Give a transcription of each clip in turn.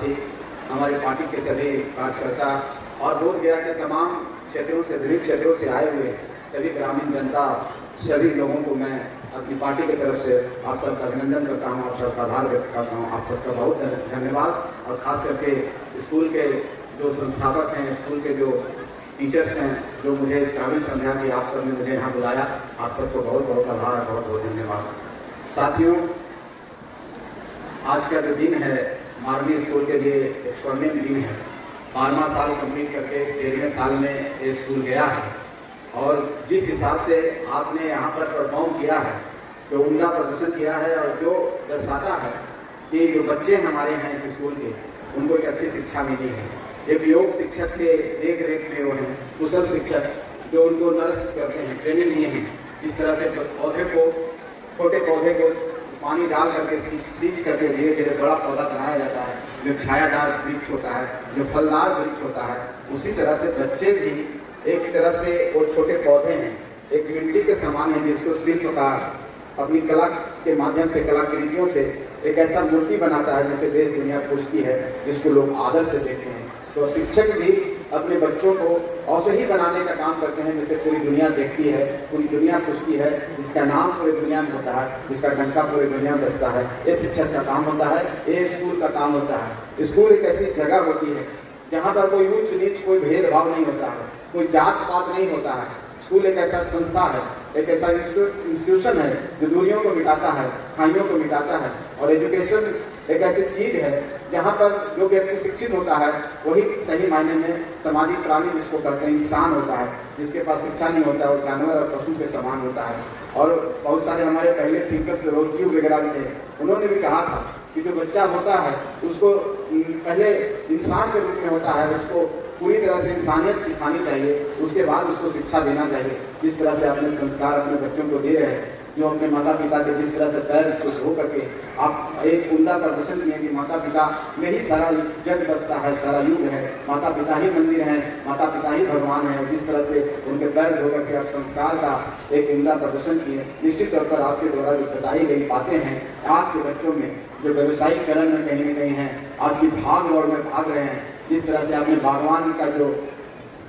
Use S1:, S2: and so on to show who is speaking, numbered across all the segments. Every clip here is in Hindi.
S1: जी, हमारे पार्टी के सभी कार्यकर्ता और बोधगया के तमाम क्षेत्रों से, विभिन्न क्षेत्रों से आए हुए सभी ग्रामीण जनता, सभी लोगों को मैं अपनी पार्टी की तरफ से आप सबका अभिनंदन करता हूँ, आप सबका आभार व्यक्त करता हूँ, आप सबका बहुत धन्यवाद। और ख़ास करके स्कूल के जो संस्थापक हैं, स्कूल के जो टीचर्स हैं, जो मुझे इस काबिल समझा कि आप सब ने मुझे यहाँ बुलाया, आप सबको बहुत बहुत आभार, बहुत बहुत धन्यवाद। साथियों, आज का जो दिन है मारवी स्कूल के लिए एक स्वर्णिम दिन है। 12वां साल कंप्लीट करके 13वें साल में ये स्कूल गया है और जिस हिसाब से आपने यहाँ पर परफॉर्म किया है, जो उम्दा प्रदर्शन किया है और जो दर्शाता है कि जो बच्चे हमारे हैं इस स्कूल के, उनको एक अच्छी शिक्षा मिली है। एक योग शिक्षक के देख रेख में वो हैं, कुशल शिक्षक जो उनको नर्स करते हैं, ट्रेनिंग लिए हैं, इस तरह से पौधे को, छोटे पौधे को पानी डाल करके सींच करके धीरे धीरे बड़ा पौधा बनाया जाता है, जो छायादार वृक्ष होता है, जो फलदार वृक्ष होता है। उसी तरह से बच्चे भी एक तरह से वो छोटे पौधे हैं, एक मिट्टी के समान है, जिसको शिल्पकार अपनी कला के माध्यम से, कलाकृतियों से एक ऐसा मूर्ति बनाता है जिसे देश दुनिया पूछती है, जिसको लोग आदर से देखते हैं। तो शिक्षक भी अपने बच्चों को ऐसे ही बनाने का काम करते हैं जिसे पूरी दुनिया देखती है, पूरी दुनिया पूछती है, जिसका नाम पूरी दुनिया में होता है, जिसका डंका पूरी दुनिया में बजता है। ये शिक्षक का काम होता है, ये स्कूल का काम होता है। स्कूल एक ऐसी जगह होती है जहाँ पर कोई ऊंच नीच, कोई भेदभाव नहीं होता है, कोई जात पात नहीं होता है। स्कूल एक ऐसा संस्था है, एक ऐसा इंस्टीट्यूशन है जो दूरियों को मिटाता है, खाइयों को मिटाता है। और एजुकेशन एक ऐसी चीज है जहाँ पर जो व्यक्ति शिक्षित होता है वही सही मायने में सामाजिक प्राणी जिसको कहते हैं, इंसान होता है। जिसके पास शिक्षा नहीं होता है वो जानवर और पशु के समान होता है। और बहुत सारे हमारे पहले थिंकर्स, रोसियो वगैरह भी थे, उन्होंने भी कहा था कि जो बच्चा होता है उसको पहले इंसान के रूप में होता है, उसको पूरी तरह से इंसानियत सिखानी चाहिए, उसके बाद उसको शिक्षा देना चाहिए। जिस तरह से अपने संस्कार अपने बच्चों को दे रहे हैं, जो अपने माता पिता के जिस तरह से पैर को धो करके आप एक उम्दा प्रदर्शन किए कि माता पिता में ही सारा जग बसता है, सारा युग है, माता पिता ही मंदिर हैं, माता पिता ही भगवान है। जिस तरह से उनके पैर धो करके आप संस्कार का एक उम्दा प्रदर्शन किए, निश्चित तौर पर आपके द्वारा जो बताई गई बातें हैं, आज के बच्चों में जो व्यवसायीकरण में कहीं न कहीं हैं, आज की भाग दौड़ में भाग रहे हैं, जिस तरह से आपने बागवान का जो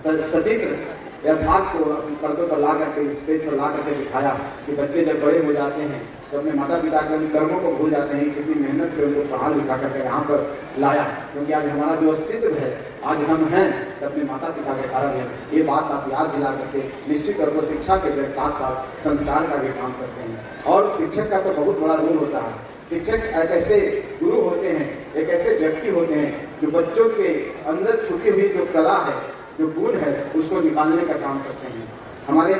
S1: सचित्र यथार्थ को पर्दों पर ला करके, स्टेज पर ला करके दिखाया कि बच्चे जब बड़े हो जाते हैं तो अपने माता पिता के उन कर्मों को भूल जाते हैं, कितनी मेहनत से उनको पढ़ा लिखा करके यहाँ पर लाया। क्योंकि आज हमारा जो अस्तित्व है, आज हम हैं तो अपने माता पिता के कारण है। ये बात आप याद दिला करके निश्चित तौर पर शिक्षा के साथ साथ संस्कार का भी काम करते हैं। और शिक्षक का तो बहुत बड़ा रोल होता है। शिक्षक एक ऐसे गुरु होते हैं, एक ऐसे व्यक्ति होते हैं जो बच्चों के अंदर छुपी हुई जो कला है, जो गुण है, उसको निकालने का काम करते हैं। हमारे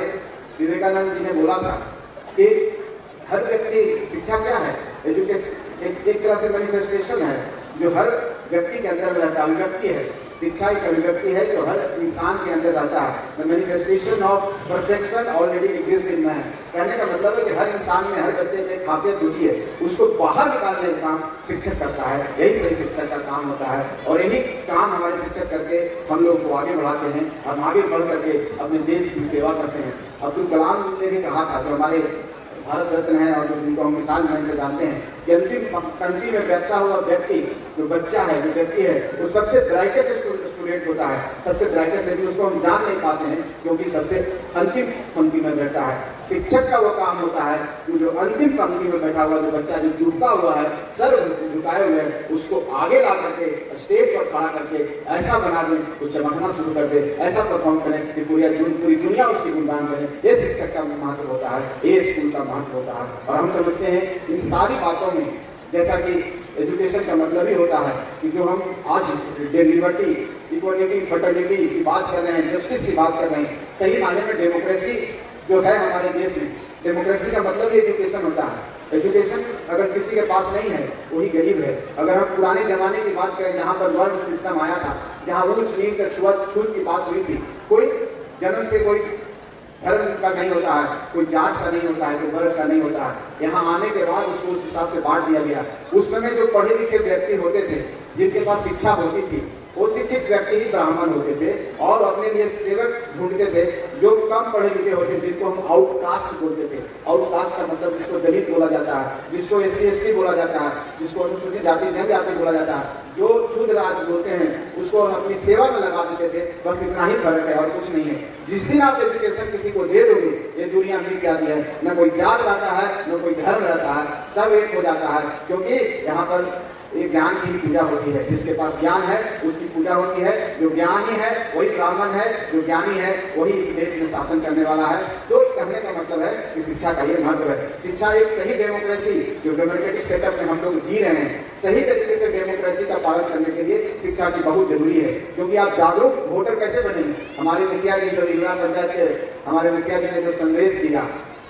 S1: विवेकानंद जी ने बोला था कि हर व्यक्ति, शिक्षा क्या है, एजुकेशन एक तरह से मैनिफेस्टेशन है जो हर व्यक्ति के अंदर रहता है, अभिव्यक्ति है। शिक्षा एक अभिव्यक्ति है जो हर इंसान के अंदर रहता है। The manifestation of perfection already exist in man. कहने का मतलब है कि हर इंसान में, हर बच्चे में खासियत होती है, उसको बाहर निकालने का काम शिक्षक करता है। यही सही शिक्षक का काम होता है और यही काम हमारे शिक्षक करके हम लोग को आगे बढ़ाते हैं। हम आगे बढ़ करके अपने देश की सेवा करते हैं। अब्दुल कलाम ने भी कहा था, जो हमारे भारत रत्न है और जिनको हम मिसाल मैन से जानते हैं, कि अंतिम पंक्ति में बैठता हुआ व्यक्ति, जो बच्चा है, जो व्यक्ति है, वो सबसे ब्राइटेस्ट स्टूडेंट होता है, सबसे ब्राइटेस्ट, लेकिन उसको हम जान नहीं पाते हैं क्योंकि सबसे अंतिम पंक्ति में बैठा है। शिक्षक का वो काम होता है कि जो अंतिम पंक्ति में बैठा हुआ जो बच्चा जो डूबता हुआ है, सर झुकाए हुए है, उसको आगे ला करके स्टेज पर खड़ा करके ऐसा बना दें, वो चमकना शुरू कर दे, ऐसा परफॉर्म करें कि पूरी दुनिया उसकी गुणगान करे। ये शिक्षक का महत्व होता है, ये स्कूल का महत्व होता है। और हम समझते हैं इन सारी बातों में, जैसा कि एजुकेशन का मतलब ही होता है कि जो हम आज लिबर्टी, इक्वालिटी, फ्रेटर्निटी की बात कर रहे हैं, जस्टिस की बात कर रहे हैं, सही मायने में डेमोक्रेसी जो है हमारे देश में, डेमोक्रेसी का मतलब ही एजुकेशन होता है। एजुकेशन अगर किसी के पास नहीं है वही गरीब है। अगर हम पुराने जमाने की बात करें जहाँ पर वर्ण सिस्टम आया था, जहाँ ऊंच नीच छूत की बात हुई थी, कोई जन्म से कोई धर्म का नहीं होता है, कोई जात का नहीं होता है, कोई वर्ग का नहीं होता है। यहाँ आने के बाद उसको उस हिसाब से बांट दिया गया। उस समय जो पढ़े लिखे व्यक्ति होते थे, जिनके पास शिक्षा होती थी, वो शिक्षित व्यक्ति ही ब्राह्मण होते थे और अपने लिए सेवक ढूंढते थे जो कम पढ़े लिखे होते थे, जिनको हम आउटकास्ट बोलते थे। आउटकास्ट का मतलब जिसको दलित बोला जाता है, जिसको SC ST बोला जाता है, जिसको अनुसूचित जाति जनजाति बोला जाता है, जो शुद्ध आज बोलते हैं उसको हम अपनी सेवा में लगा देते थे। बस इतना ही फर्क है और कुछ नहीं है। जिस दिन आप एजुकेशन किसी को दे दोगे, ये दुनिया मिट जाती है, न कोई जात रहता है न कोई धर्म रहता है, सब एक हो जाता है। क्योंकि यहाँ पर एक ज्ञान की पूजा होती है। जिसके पास ज्ञान है उसकी पूजा होती है। जो ज्ञानी है वही ब्राह्मण है, जो ज्ञानी है वही इस देश में शासन करने वाला है। तो कहने का मतलब है कि शिक्षा का ये महत्व है। शिक्षा एक सही डेमोक्रेसी, जो डेमोक्रेटिक सेटअप में हम लोग जी रहे हैं, सही तरीके से डेमोक्रेसी का पालन करने के लिए शिक्षा की बहुत जरूरी है। क्योंकि आप जागरूक वोटर कैसे बनेंगे? हमारे मुखिया जी जो जिला पंचायत के हमारे मुखिया जी ने जो संदेश दिया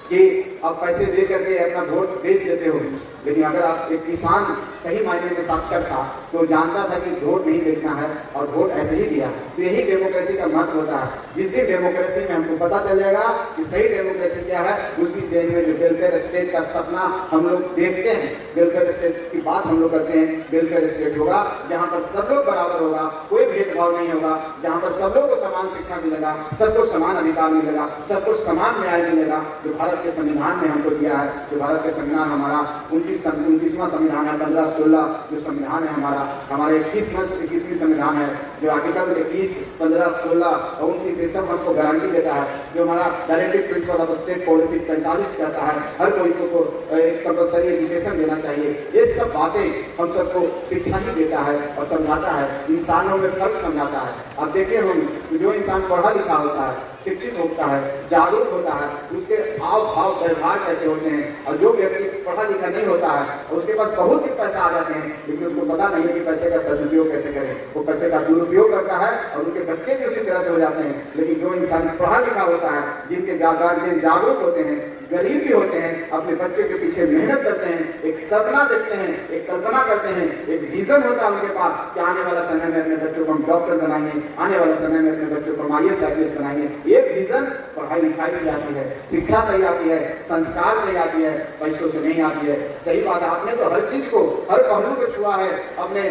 S1: कि अब पैसे दे करके अपना वोट बेच देते हो, लेकिन अगर आप एक किसान सही मायने में साक्षर था तो जानता था कि वोट नहीं बेचना है और वोट ऐसे ही दिया। तो यही डेमोक्रेसी का महत्व होता है। जिस दिन डेमोक्रेसी में हमको पता चलेगा कि सही डेमोक्रेसी क्या है, उसी दिन में जो वेलफेयर स्टेट का सपना हम लोग देखते हैं, वेलफेयर स्टेट की बात हम लोग करते हैं, वेलफेयर स्टेट होगा जहाँ पर सब लोग बराबर होगा, कोई भेदभाव नहीं होगा, जहाँ पर सब लोग को समान शिक्षा मिलेगा, सबको समान अधिकार मिलेगा, सबको समान न्याय मिलेगा, जो भारत के संविधान ने हमको दिया है। जो भारत के संविधान हमारा 29वां संविधान है, 15-16 जो संविधान है हमारा 21वीं संविधान है, जो आर्टिकल 21, 15, 16 और 29 ये सब हमको गारंटी देता है। जो हमारा directive principle of state policy 45 कहता है हर कोई को एक कंपल्सरी एजुकेशन देना चाहिए। ये सब बातें हम सबको शिक्षा ही देता है और समझाता है, इंसानों में फर्क समझाता है। अब देखिए हम जो इंसान पढ़ा लिखा होता है, शिक्षित होता है, जागरूक होता है, उसके हाव भाव व्यवहार कैसे होते हैं। और जो व्यक्ति पढ़ा लिखा नहीं होता है उसके पास बहुत ही पैसा आ जाते हैं, लेकिन उसको पता नहीं है कि पैसे का सदुपयोग कैसे करें। वो पैसे का दुरुपयोग करता है और उनके बच्चे भी उसी तरह से हो जाते हैं। लेकिन जो इंसान पढ़ा लिखा होता है, जिनके गार्जियन जागरूक होते हैं, गरीब भी होते हैं, अपने बच्चे के पीछे मेहनत करते हैं, एक सपना देखते हैं, एक कल्पना करते हैं, एक विजन होता है उनके पास कि आने वाला समय में अपने बच्चों को हम डॉक्टर बनाएंगे, आने वाला समय में अपने बच्चों को IAS IPS बनाएंगे। ये विजन पढ़ाई लिखाई से आती है, शिक्षा से आती है, संस्कार से आती है, पैसों से नहीं आती है। सही बात है, आपने तो हर चीज को, हर पहलू को छुआ है अपने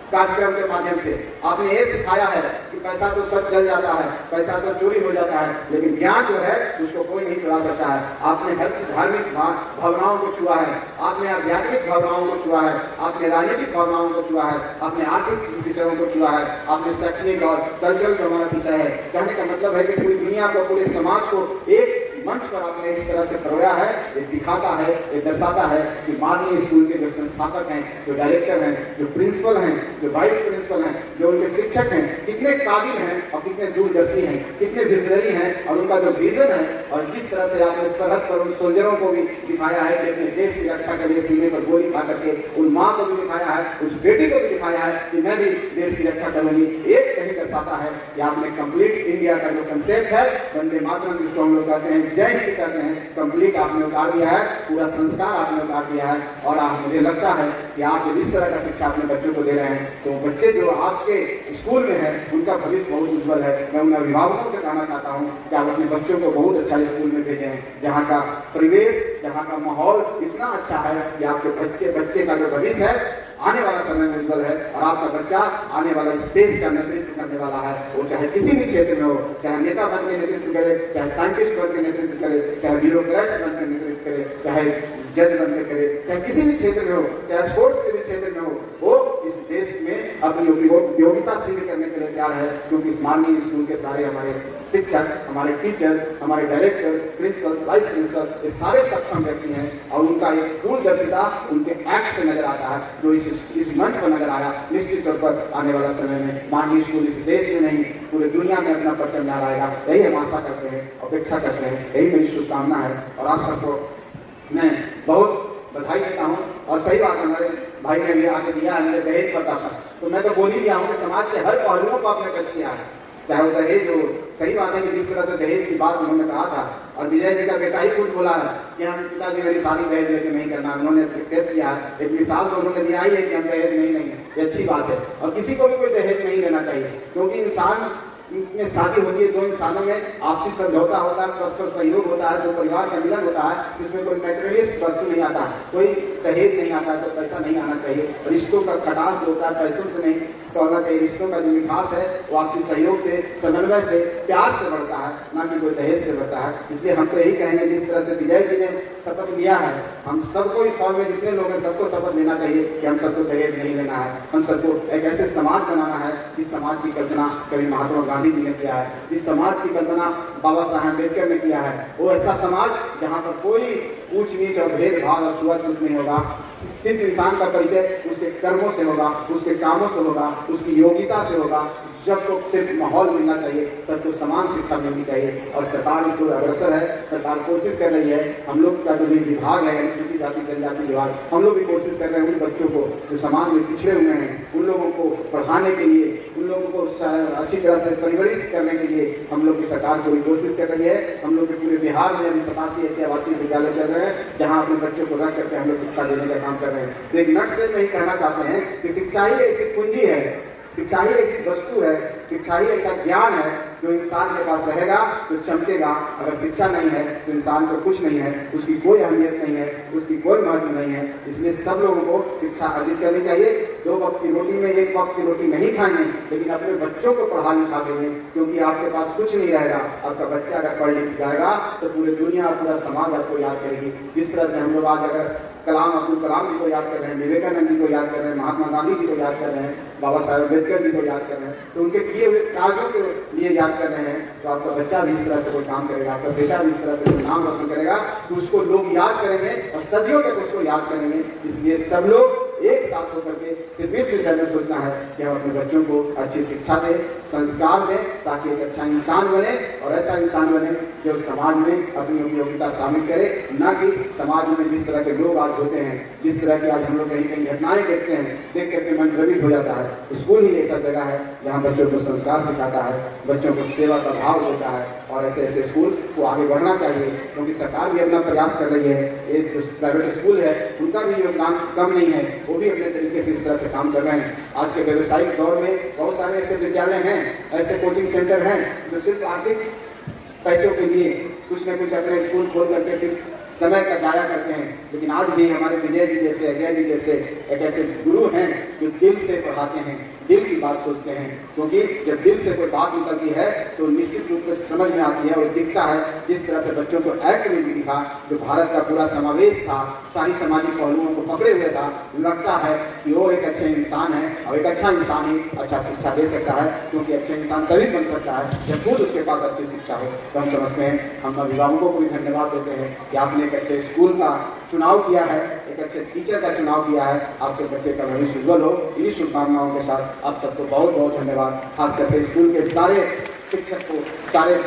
S1: कार्यक्रम के माध्यम से। आपने ये सिखाया है कि पैसा तो सब जल जाता है, पैसा तो चोरी हो जाता है, लेकिन ज्ञान जो है उसको कोई नहीं चुरा सकता है। आपने हर धार्मिक भावनाओं को छुआ है, आपने आध्यात्मिक भावनाओं को छुआ है, आपने राजनीतिक भावनाओं को छुआ है, आपने आर्थिक विषयों को छुआ है, आपने शैक्षणिक और कल्चरल जो हमारा विषय है। कहने का मतलब है कि पूरी दुनिया को, पूरे समाज को एक मंच पर आपने इस तरह से परोया है। ये दिखाता है, ये दर्शाता है कि माननीय स्कूल के जो संस्थापक हैं, जो डायरेक्टर हैं, जो प्रिंसिपल हैं, जो वाइस प्रिंसिपल हैं, जो उनके शिक्षक हैं, कितने काबिल हैं और कितने दूरदर्शी हैं, कितने विजनरी हैं, और उनका जो विजन है और जिस तरह से आपने सरहद पर उन सोल्जरों को भी दिखाया है कि अपने देश की रक्षा के लिए सीने पर गोली खा करके, उन माँ को भी दिखाया है, उस बेटी को भी दिखाया है कि मैं भी देश की रक्षा करूंगी। एक कहीं दर्शाता है कि आपने कंप्लीट इंडिया का जो कंसेप्ट है, वंदे मातरम जिसको हम लोग कहते हैं, जय हिंद कहते हैं, कंप्लीट आपने उतार दिया है, पूरा संस्कार आपने उतार दिया है। और मुझे लगता है कि आप इस तरह का शिक्षा अपने बच्चों को दे रहे हैं, तो बच्चे जो आपके स्कूल में हैं उनका भविष्य बहुत उज्जवल है। मैं उन अभिभावकों से कहना चाहता हूँ कि आप अपने बच्चों को बहुत अच्छा स्कूल में भेजें, जहाँ का परिवेश, जहाँ का माहौल इतना अच्छा है कि आपके बच्चे का जो भविष्य है आने वाला समय में उज्जवल है, और आपका बच्चा आने वाला इस देश का नेतृत्व करने वाला है। वो चाहे किसी भी क्षेत्र में हो, चाहे नेता बन के नेतृत्व करे, चाहे साइंटिस्ट बन के नेतृत्व करे, चाहे ब्यूरोक्रेट्स बन के नेतृत्व करे, चाहे जज बन के करे, चाहे किसी भी क्षेत्र में हो, चाहे स्पोर्ट्स के भी क्षेत्र में हो, वो इस देश में अपनी उपयोगिता सिद्ध करने के लिए तैयार है। क्योंकि इस माननीय स्कूल के सारे हमारे शिक्षक, हमारे टीचर, हमारे डायरेक्टर, प्रिंसिपल, वाइस प्रिंसिपल, ये सारे सक्षम व्यक्ति हैं, और उनका एक दूरदर्शिता उनके एक्ट से नजर आता है, जो इस मंच पर नजर आया। निश्चित तौर पर आने वाला समय में माननीय स्कूल इस देश में नहीं पूरे दुनिया में अपना परचम लहराएगा। यही हम आशा करते हैं, अपेक्षा करते हैं, यही मेरी शुभकामना है। और आप सबको मैं बहुत बधाई देता हूँ। और सही बात है, हमारे भाई ने भी आके दिया है, मैंने दहेज पड़ता था तो मैं तो बोल ही दिया हूँ कि समाज के हर पहलुओं को आपने टच किया है, चाहे वो दहेज हो। सही बात है कि जिस तरह से दहेज की बात उन्होंने कहा था, और विजय जी का बेटा ही खुद बोला है कि हम पिताजी मेरी शादी दहेज लेके नहीं करना, उन्होंने एक्सेप्ट किया है। एक मिसाल तो उन्होंने दिया ही है कि हम दहेज नहीं लेंगे, ये अच्छी बात है। और किसी को भी कोई दहेज नहीं लेना चाहिए, क्योंकि इंसान में शादी होती है, दो इंसानों में आपसी समझौता होता है, परस्पर सहयोग होता है, दो परिवार का मिलन होता है, इसमें कोई मैटेरियलिस्ट वस्तु नहीं आता, कोई दहेज नहीं आता है तो पैसा नहीं आना चाहिए। रिश्तों का खटास जो होता है पैसों से नहीं होना चाहिए। रिश्तों का जो मिठास है वो आपसी सहयोग से, समन्वय से, प्यार से बढ़ता है, ना कि कोई दहेज से बढ़ता है। इसलिए हम तो यही कहेंगे, जिस तरह से विजय जी ने शपथ लिया है, हम सबको इस हॉल में जितने लोग हैं सबको शपथ लेना चाहिए कि हम सबको दहेज नहीं लेना है। हम सबको एक ऐसे समाज बनाना है जिस समाज की कल्पना कभी महात्मा गांधी जी ने किया है, जिस समाज की कल्पना बाबा साहेब अम्बेडकर ने किया है। वो ऐसा समाज जहाँ पर कोई ऊंच नीच और भेदभाव और छुआछूत नहीं होगा। सिर्फ इंसान का परिचय उसके कर्मों से होगा, उसके कामों से होगा, उसकी योग्यता से होगा। सबको सिर्फ माहौल मिलना चाहिए, सबको समान शिक्षा मिलनी चाहिए। और सरकार इसको अग्रसर है, सरकार कोशिश कर रही है। हम लोग का जो भी विभाग है, अनुसूचित जाति जनजाति विभाग, हम लोग भी कोशिश कर रहे हैं उन बच्चों को जो समाज में पिछड़े हुए हैं उन लोगों को पढ़ाने के लिए, उन लोगों को अच्छी तरह से परवरिश करने के लिए हम लोग की सरकार पूरी कोशिश कर रही है। हम लोग के पूरे बिहार में अभी 87 ऐसे आवासीय विद्यालय चल रहे हैं जहाँ अपने बच्चों को रख करके हम लोग शिक्षा देने का काम कर रहे हैं। तो एक नट से नहीं कहना चाहते हैं कि शिक्षा ही ऐसी पूंजी है, शिक्षा ही ऐसी वस्तु है, शिक्षा ही ऐसा ज्ञान है जो इंसान के पास रहेगा तो चमकेगा। अगर शिक्षा नहीं है तो इंसान को कुछ नहीं है, उसकी कोई अहमियत नहीं है, उसकी कोई महत्व नहीं है। इसलिए सब लोगों को शिक्षा अर्जित करनी चाहिए। 2 वक्त की रोटी में 1 वक्त की रोटी नहीं खाएंगे, लेकिन अपने बच्चों को पढ़ा लिखा देंगे, क्योंकि आपके पास कुछ नहीं रहेगा। आपका बच्चा अगर पढ़ लिख जाएगा तो पूरी दुनिया, पूरा समाज आपको याद करेगी। जिस तरह से हम लोग आज अगर अब्दुल कलाम जी को याद कर रहे हैं, विवेकानंद जी को याद कर रहे हैं, महात्मा गांधी जी को याद कर रहे हैं, बाबा साहेब अम्बेडकर जी को याद कर रहे हैं, तो उनके किए हुए कार्यों के लिए याद कर रहे हैं, तो आपका बच्चा भी इस तरह से कोई काम करेगा, आपका बेटा भी इस तरह से कोई नाम रोशन करेगा, तो उसको लोग याद करेंगे और सदियों तक उसको याद करेंगे। इसलिए सब लोग एक साथ होकर के सिर्फ इस विषय में सोचना है कि हम अपने बच्चों को अच्छी शिक्षा दें, संस्कार दें, ताकि एक अच्छा इंसान बने और ऐसा इंसान बने जो समाज में अपनी उपयोगिता शामिल करे, ना कि समाज में जिस तरह के लोग आज होते हैं, जिस तरह की आज हम लोग कहीं कहीं घटनाएं देखते हैं, देख करके मन द्रवित हो जाता है। स्कूल ही ऐसा जगह है जहाँ बच्चों को संस्कार सिखाता है, बच्चों को सेवा का भाव होता है, और ऐसे ऐसे स्कूल को आगे बढ़ना चाहिए, क्योंकि सरकार भी अपना प्रयास कर रही है। एक जो प्राइवेट स्कूल है उनका भी योगदान कम नहीं है, वो भी अपने तरीके से इस तरह से काम कर रहे हैं। आज के व्यवसायिक दौर में बहुत सारे ऐसे विद्यालय हैं, ऐसे कोचिंग सेंटर हैं जो सिर्फ आर्थिक पैसों के लिए कुछ न कुछ अपने स्कूल खोल करके सिर्फ समय का जाया करते हैं। लेकिन आज भी हमारे विजय जी जैसे, अजय जी जैसे एक ऐसे गुरु हैं जो दिल से पढ़ाते हैं, दिल की बात सोचते हैं, क्योंकि जब दिल से कोई बात निकलती है तो निश्चित रूप से समझ में आती है और दिखता है। जिस तरह से बच्चों को एक्ट में भी दिखा, जो भारत का पूरा समावेश था, सारी सामाजिक पहलुओं को पकड़े हुए था, लगता है कि वो एक अच्छे इंसान है और एक अच्छा इंसान ही अच्छा शिक्षा दे सकता है, क्योंकि अच्छे इंसान तभी बन सकता है जब खुद उसके पास अच्छी शिक्षा हो। तो हम समझते हैं, हम अभिभावकों को भी धन्यवाद देते हैं कि आपने एक अच्छे स्कूल का चुनाव किया है, एक अच्छे टीचर का चुनाव किया है। आपके बच्चे का भविष्य उज्ज्वल हो, इन्हीं शुभकामनाओं के साथ आप सबको बहुत बहुत धन्यवाद। खास करके स्कूल के सारे शिक्षक को, सारे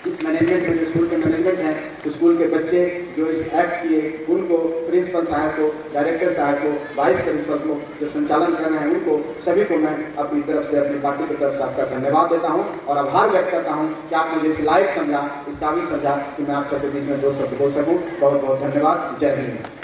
S1: इस मैनेजमेंट में जो स्कूल के मैनेजमेंट हैं, स्कूल के बच्चे जो इस एक्ट किए उनको, प्रिंसिपल साहब को, डायरेक्टर साहब को, वाइस प्रिंसिपल को, जो संचालन कर रहे हैं उनको, सभी को मैं अपनी तरफ से, अपनी पार्टी की तरफ से आपका धन्यवाद देता हूं और आभार व्यक्त करता हूं कि आपने मुझे इस लायक समझा, इस काबिल समझा कि मैं आप सबके बीच में 2 शब्द बोल सकूं। बहुत बहुत धन्यवाद। जय हिंद।